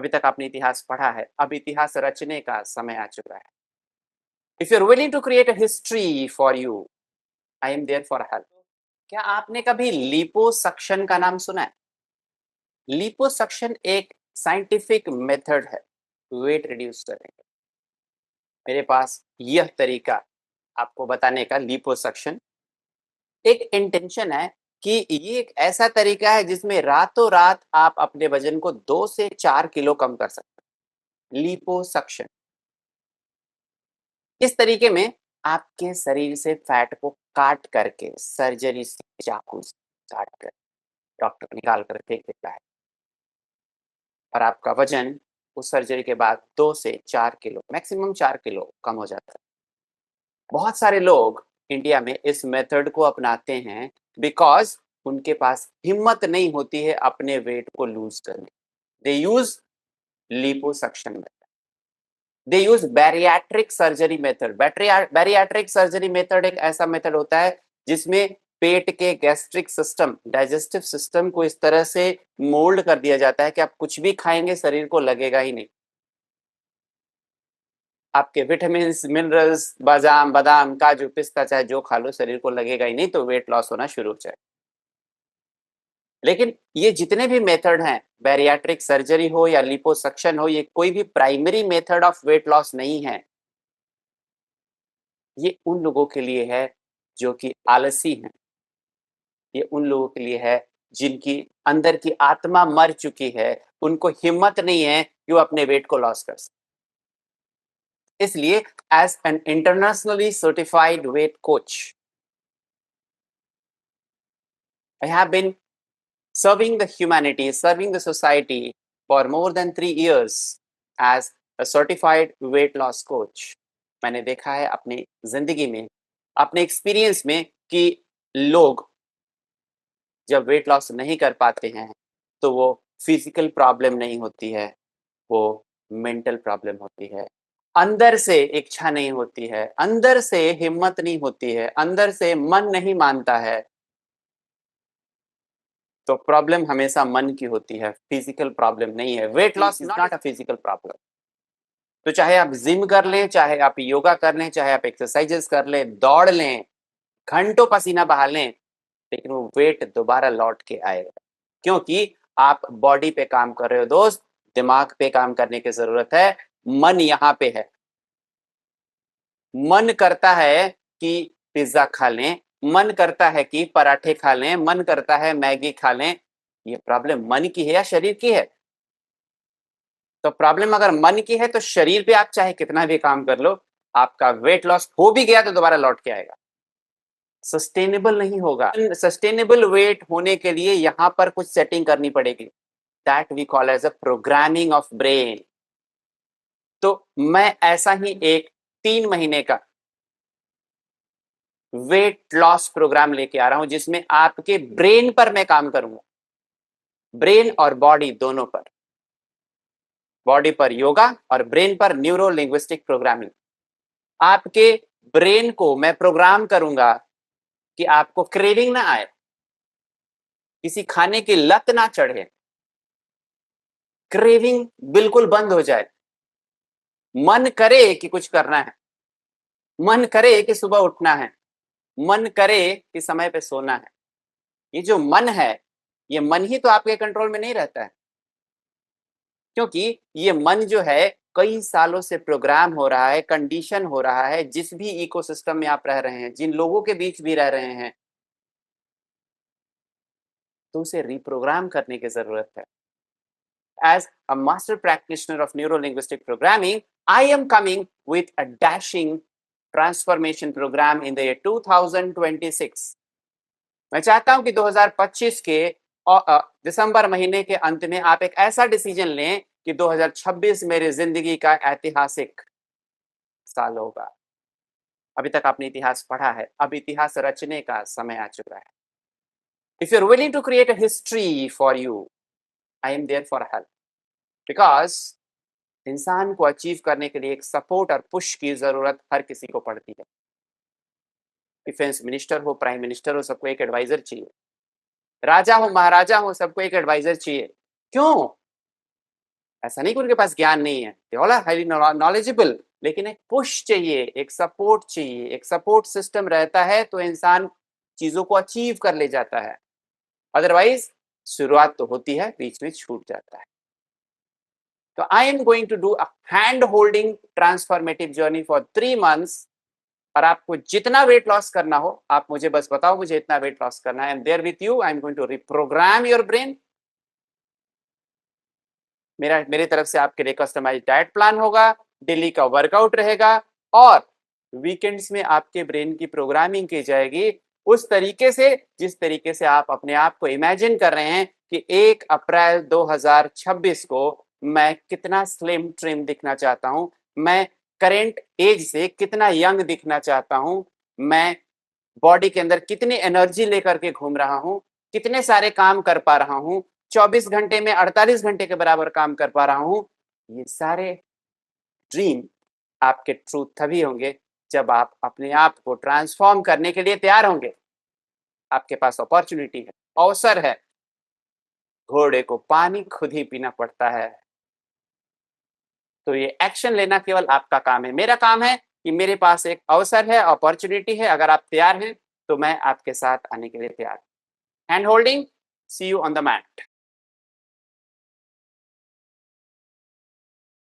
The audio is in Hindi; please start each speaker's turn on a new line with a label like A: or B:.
A: अभी तक आपने इतिहास पढ़ा है, अब इतिहास रचने का समय आ चुका है। If you are willing to create a history for you, I am there for help. क्या आपने कभी लिपोसक्शन का नाम सुना है? लिपोसक्शन एक साइंटिफिक मेथड है वेट रिड्यूस करने का। मेरे पास यह तरीका आपको बताने का, लिपोसक्शन एक इंटेंशन है कि ये एक ऐसा तरीका है जिसमें रातों रात आप अपने वजन को 2 से 4 किलो कम कर सकते हैं। लिपोसक्शन इस तरीके में आपके शरीर से फैट को काट करके, सर्जरी से, चाकू से काट कर डॉक्टर निकाल कर फेंक देता है और आपका वजन उस सर्जरी के बाद 2 से 4 किलो, मैक्सिमम 4 किलो कम हो जाता है। बहुत सारे लोग इंडिया में इस मेथड को अपनाते हैं बिकॉज उनके पास हिम्मत नहीं होती है अपने वेट को लूज करने। They use liposuction method, they use bariatric surgery method. Bariatric surgery method एक ऐसा मेथड होता है जिसमें पेट के गैस्ट्रिक सिस्टम, डाइजेस्टिव सिस्टम को इस तरह से मोल्ड कर दिया जाता है कि आप कुछ भी खाएंगे शरीर को लगेगा ही नहीं। आपके विटामिन मिनरल्स, बादाम बादाम काजू पिस्ता चाहे जो खा लो, शरीर को लगेगा ही नहीं, तो वेट लॉस होना शुरू हो जाए। लेकिन ये जितने भी मेथड हैं, बैरियाट्रिक सर्जरी हो या लिपोसक्शन हो, ये कोई भी primary method of weight loss नहीं है। ये उन लोगों के लिए है जो कि आलसी हैं। ये उन लोगों के लिए है जिनकी अंदर की आत्मा मर चुकी है, उनको हिम्मत नहीं है कि वो अपने वेट को लॉस कर सके। इसलिए as an internationally certified weight coach, I have been serving the humanity, serving the society for more than 3 years as a certified weight loss coach. मैंने देखा है अपनी जिंदगी में, अपने एक्सपीरियंस में कि लोग जब वेट लॉस नहीं कर पाते हैं तो वो फिजिकल प्रॉब्लम नहीं होती है, वो मेंटल प्रॉब्लम होती है। अंदर से इच्छा नहीं होती है, अंदर से हिम्मत नहीं होती है, अंदर से मन नहीं मानता है। तो प्रॉब्लम हमेशा मन की होती है, फिजिकल प्रॉब्लम नहीं है। Weight loss is not a physical problem. तो चाहे आप जिम कर लें, चाहे आप योगा कर लें, चाहे आप एक्सरसाइजेस कर लें, दौड़ लें, घंटों पसीना बहा लें, लेकिन वो वेट दोबारा लौट के आएगा, क्योंकि आप बॉडी पे काम कर रहे हो दोस्त, दिमाग पे काम करने की जरूरत है। मन यहाँ पे है। मन करता है कि पिज्जा खा लें, मन करता है कि पराठे खा लें, मन करता है मैगी खा लें। ये प्रॉब्लम मन की है या शरीर की है? तो प्रॉब्लम अगर मन की है तो शरीर पे आप चाहे कितना भी काम कर लो, आपका वेट लॉस हो भी गया तो दोबारा लौट के आएगा, सस्टेनेबल नहीं होगा। सस्टेनेबल वेट होने के लिए यहां पर कुछ सेटिंग करनी पड़ेगी, that we call as a programming of brain. तो मैं ऐसा ही एक 3 महीने का वेट लॉस प्रोग्राम लेके आ रहा हूं जिसमें आपके ब्रेन पर मैं काम करूंगा, ब्रेन और बॉडी दोनों पर। बॉडी पर योगा और ब्रेन पर न्यूरो लिंग्विस्टिक प्रोग्रामिंग। आपके ब्रेन को मैं प्रोग्राम करूंगा कि आपको क्रेविंग ना आए, किसी खाने की लत ना चढ़े, क्रेविंग बिल्कुल बंद हो जाए, मन करे कि कुछ करना है, मन करे कि सुबह उठना है, मन करे कि समय पे सोना है। ये जो मन है, ये मन ही तो आपके कंट्रोल में नहीं रहता है, क्योंकि ये मन जो है कई सालों से प्रोग्राम हो रहा है, कंडीशन हो रहा है। जिस भी इकोसिस्टम में आप रह रहे हैं, जिन लोगों के बीच भी रह रहे हैं, तो उसे रिप्रोग्राम करने की जरूरत है। As a master practitioner of neuro-linguistic programming, I am coming with a dashing transformation program in the year 2026. मैं चाहता हूं कि 2025 के दिसंबर महीने के अंत में आप एक ऐसा डिसीजन लें कि 2026 मेरी जिंदगी का ऐतिहासिक साल होगा। अभी तक आपने इतिहास पढ़ा है, अब इतिहास रचने का समय आ चुका है। If you're willing to create a history for you, I am there for help. Because इंसान को अचीव करने के लिए एक सपोर्ट और पुश की जरूरत हर किसी को पड़ती है। डिफेंस मिनिस्टर हो, प्राइम मिनिस्टर हो, सबको एक एडवाइजर चाहिए। राजा हो, महाराजा हो, सबको एक एडवाइजर चाहिए। क्यों? ऐसा नहीं कि उनके पास ज्ञान नहीं है, they all are highly knowledgeable, लेकिन एक पुश चाहिए, एक सपोर्ट चाहिए, एक सपोर्ट सिस्टम रहता है तो इंसान चीजों को अचीव कर ले जाता है। अदरवाइज शुरुआत तो होती है, बीच में छूट जाता है। तो I am going to do a hand holding transformative journey for 3 months। और आपको जितना वेट लॉस करना हो, आप मुझे बस बताओ मुझे इतना वेट लॉस करना है, I am there with you, I am going to reprogram your brain. मेरी तरफ से आपके लिए कस्टमाइज डाइट प्लान होगा, डेली का वर्कआउट रहेगा, और वीकेंड्स में आपके ब्रेन की प्रोग्रामिंग की जाएगी उस तरीके से जिस तरीके से आप अपने आप को इमेजिन कर रहे हैं कि 1 अप्रैल 2026 को मैं कितना स्लिम ट्रिम दिखना चाहता हूं, मैं करेंट एज से कितना यंग दिखना चाहता हूं, मैं बॉडी के अंदर कितनी एनर्जी लेकर के घूम रहा हूं, कितने सारे काम कर पा रहा हूं, 24 घंटे में 48 घंटे के बराबर काम कर पा रहा हूं। ये सारे ड्रीम आपके ट्रूथ तभी होंगे जब आप अपने आप को ट्रांसफॉर्म करने के लिए तैयार होंगे। आपके पास अपॉर्चुनिटी है, अवसर है। घोड़े को पानी खुद ही पीना पड़ता है। तो ये एक्शन लेना केवल आपका काम है। मेरा काम है कि मेरे पास एक अवसर है, अपॉर्चुनिटी है, अगर आप तैयार हैं तो मैं आपके साथ आने के लिए तैयार। Hand holding, see you on the mat.